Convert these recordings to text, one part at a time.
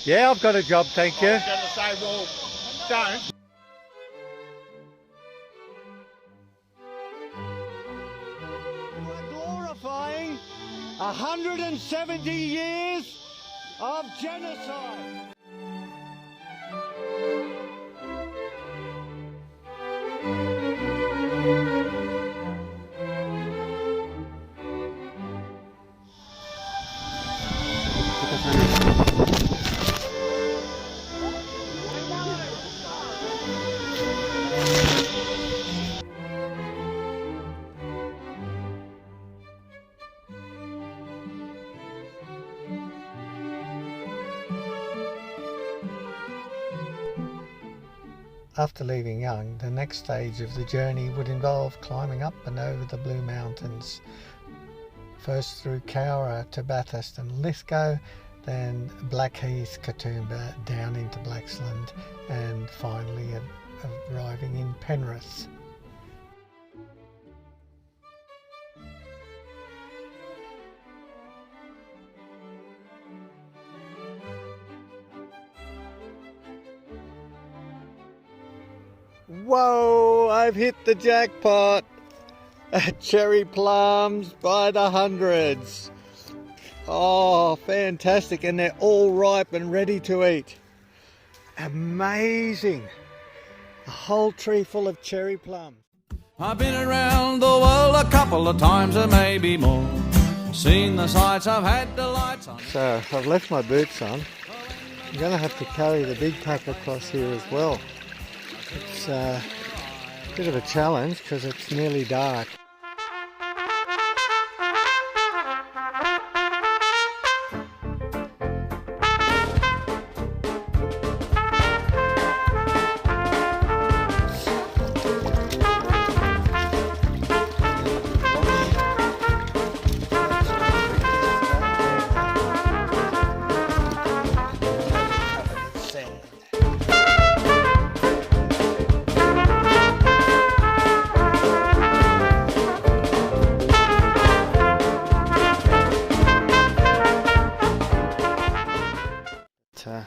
Yeah, I've got a job, thank you. I was going to say, well, don't. We're glorifying 170 years of genocide. After leaving Young, the next stage of the journey would involve climbing up and over the Blue Mountains, first through Cowra to Bathurst and Lithgow, then Blackheath, Katoomba, down into Blaxland, and finally arriving in Penrith. Whoa, I've hit the jackpot! Cherry plums by the hundreds. Oh, fantastic, and they're all ripe and ready to eat. Amazing. A whole tree full of cherry plums. I've been around the world a couple of times or maybe more. Seen the sights, I've had the lights on. So, I've left my boots on. I'm going to have to carry the big pack across here as well. It's a bit of a challenge because it's nearly dark.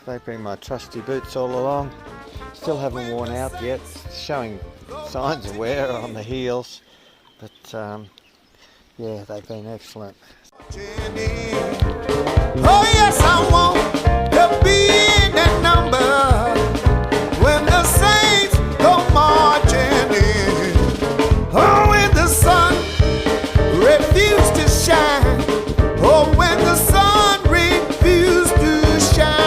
They've been my trusty boots all along. Still haven't worn out yet, showing signs of wear on the heels, but yeah, they've been excellent. Oh yes, I want to be in that number when the saints go marching in. Oh, when the sun refused to shine. Oh, when the sun refused to shine.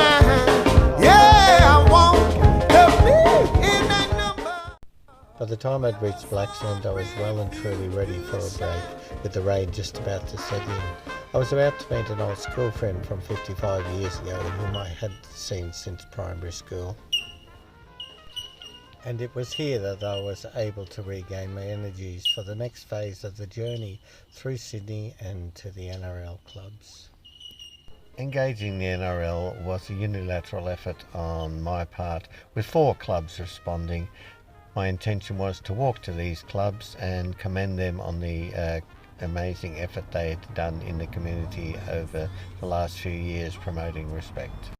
By the time I'd reached Blaxland, I was well and truly ready for a break, with the rain just about to set in. I was about to meet an old school friend from 55 years ago, whom I had seen since primary school. And it was here that I was able to regain my energies for the next phase of the journey through Sydney and to the NRL clubs. Engaging the NRL was a unilateral effort on my part, with 4 clubs responding. My intention was to walk to these clubs and commend them on the amazing effort they had done in the community over the last few years promoting respect.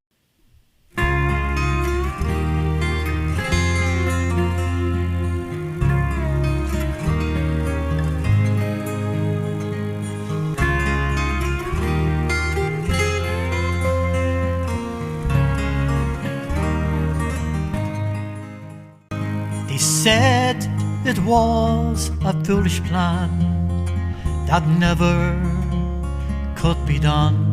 They said it was a foolish plan that never could be done,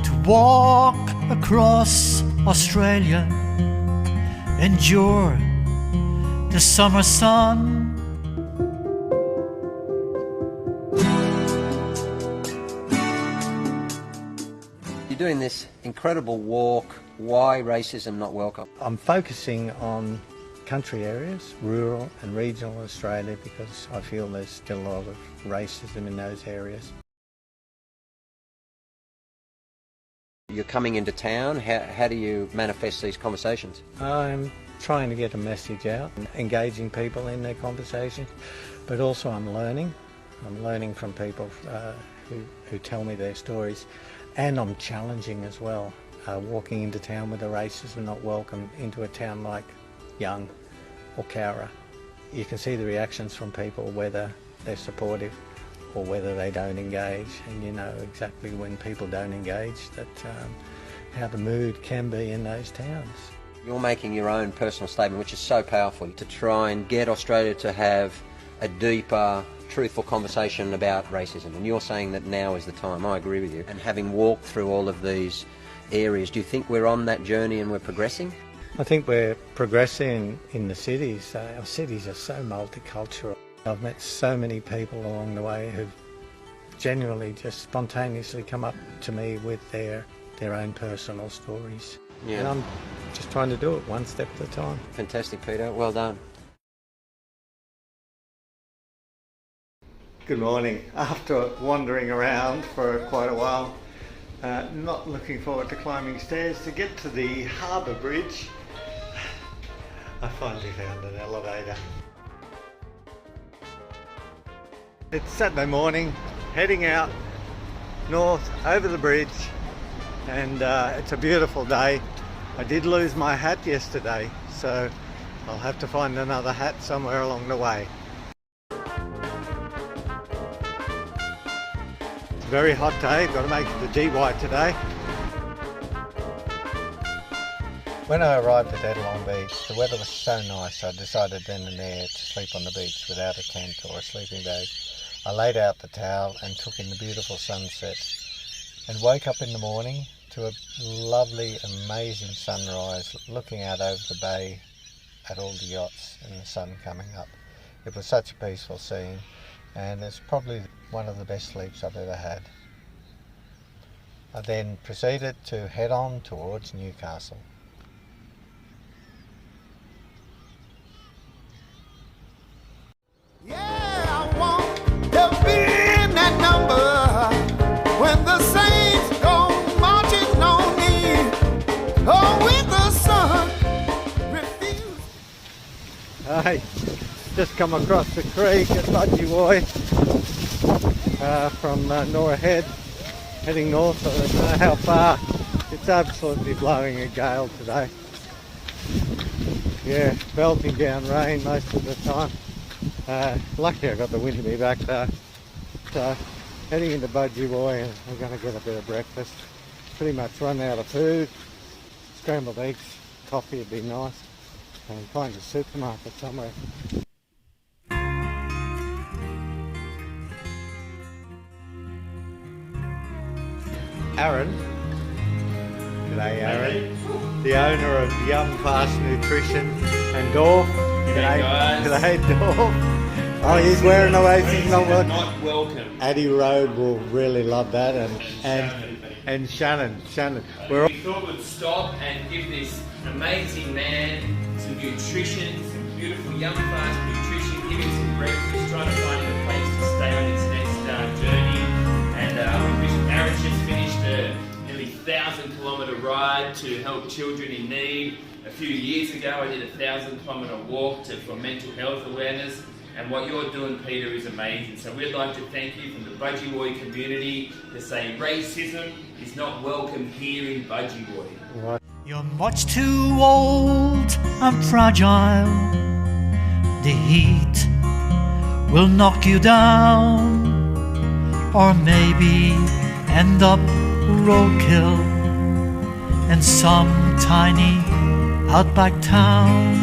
to walk across Australia, endure the summer sun. You're doing this incredible walk. Why racism not welcome? I'm focusing on country areas, rural and regional Australia, because I feel there's still a lot of racism in those areas. You're coming into town. How do you manifest these conversations? I'm trying to get a message out and engaging people in their conversations, but also I'm learning. I'm learning from people who tell me their stories, and I'm challenging as well. walking into town with the races are not welcome into a town like Young or Cowra. You can see the reactions from people, whether they're supportive or whether they don't engage, and you know exactly when people don't engage that how the mood can be in those towns. You're making your own personal statement, which is so powerful, to try and get Australia to have a deeper, truthful conversation about racism, and you're saying that now is the time. I agree with you. And having walked through all of these areas, do you think we're on that journey and we're progressing? I think we're progressing in the cities. Our cities are so multicultural. I've met so many people along the way who've genuinely just spontaneously come up to me with their own personal stories. Yeah. And I'm just trying to do it one step at a time. Fantastic, Peter. Well done. Good morning. After wandering around for quite a while, not looking forward to climbing stairs to get to the harbour bridge, I finally found an elevator. It's Saturday morning, heading out north over the bridge, and it's a beautiful day. I did lose my hat yesterday, so I'll have to find another hat somewhere along the way. It's a very hot day, got to make it to GY today. When I arrived at Adelong Beach, the weather was so nice I decided then and there to sleep on the beach without a tent or a sleeping bag. I laid out the towel and took in the beautiful sunset and woke up in the morning to a lovely, amazing sunrise, looking out over the bay at all the yachts and the sun coming up. It was such a peaceful scene, and it's probably one of the best sleeps I've ever had. I then proceeded to head on towards Newcastle. Yeah, I want to be in that number when the saints go marching on in. Oh, when the sun refused. Hey, just come across the creek at Budgie from Norah Head, heading north. I don't know how far. It's absolutely blowing a gale today. Yeah, belting down rain most of the time. Lucky I got the wind to me back though. So, heading into Budgie and I'm going to get a bit of breakfast. Pretty much run out of food. Scrambled eggs, coffee would be nice. And find a supermarket somewhere. Aaron. G'day Aaron. The owner of Yum Fast Nutrition, and Dorf. G'day guys. G'day Dorf. Oh, he's wearing the races, not welcome. Not welcome. Addy Road will really love that, and Shannon. We're We thought we'd stop and give this amazing man some nutrition, some beautiful Yum Fast nutrition, give him some breakfast, trying to find him a place to stay on his next journey. And Aaron's just finished a nearly 1,000-kilometre ride to help children in need. A few years ago I did a 1,000-kilometre walk for mental health awareness, and what you're doing, Peter, is amazing. So we'd like to thank you from the Budgie community to say racism is not welcome here in Budgie. You're much too old and fragile. The heat will knock you down, or maybe end up roadkill in some tiny outback town.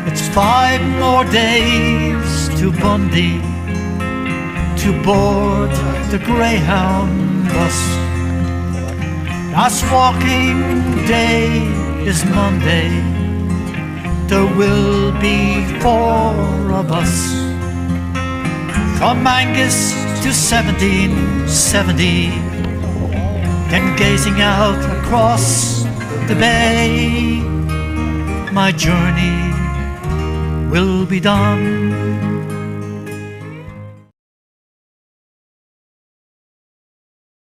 It's 5 more days to Bundy to board the Greyhound bus. Last walking day is Monday. There will be 4 of us. From Angus to 1770, then gazing out across the bay, my journey will be done.